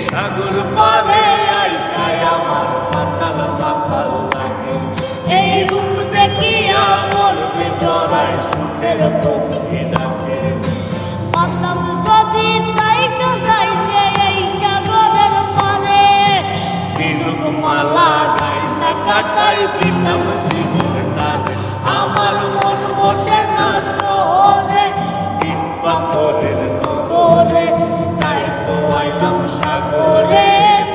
সাগর পারে আইসায় আমার মাতাল মাতাল লাগে। এই রূপ দেখিয়া মরবে জড়ায় সুখের পক্ষী ডাকে। পাতাম যদি তাইটা যাইতে এই সাগরের পারে, ঝিনুক মালা গাইতে কাটাই দিতাম জীবনটা। আমার মন বসে না শহরে, দিন পাথরের নগরে, তাই তো আইলাম সাগরে,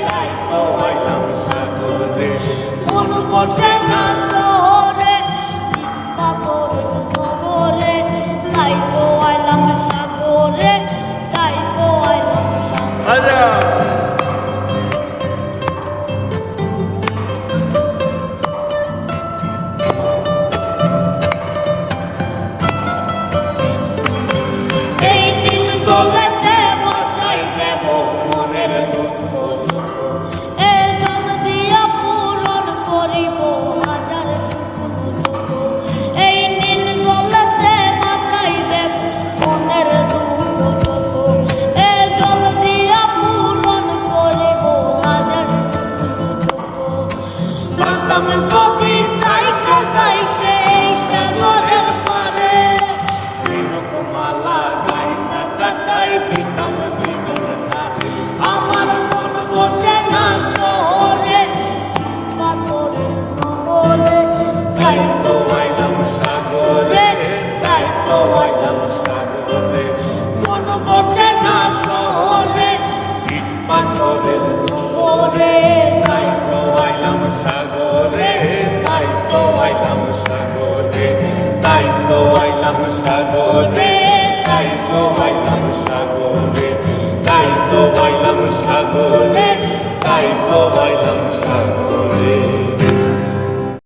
তাই তো আইলাম সাগরে। মন বসে না শহরে, পাথরের নগরে, তাই তো আইলাম সাগরে, তাই তো আইলাম সাগরে। এই নীল জলেতে ভাসাই দেব মনের দুঃখ সুখ, এ জল দিয়া পূরণ করিব হাজার সুখ দুঃখ। এই নীল জলেতে ভাসাই দেব মনের দুঃখ সুখ, এ জল দিয়া পূরণ করিব হাজার সুখ দুঃখ। পাতাম যদি তাইতে যাইতে এই সাগরের পারে, ঝিনুক মালা গাইতে কাটাই দিতাম জীবনটা। আমার মন বসে না শহরে, পাথরের নগরে, তাই তো আইলাম সাগরে, তাই তো আইলাম সাগরে। মন বসে না শহরে, ইট পাথরের নগরে, তাই তো আইলাম সাগরে, তাই তো আইলাম সাগরে, তাই তো আইলাম সাগরে, তাই তো আইলাম সাগরে, তাই তো আইলাম সাগরে, তাই তো আইলাম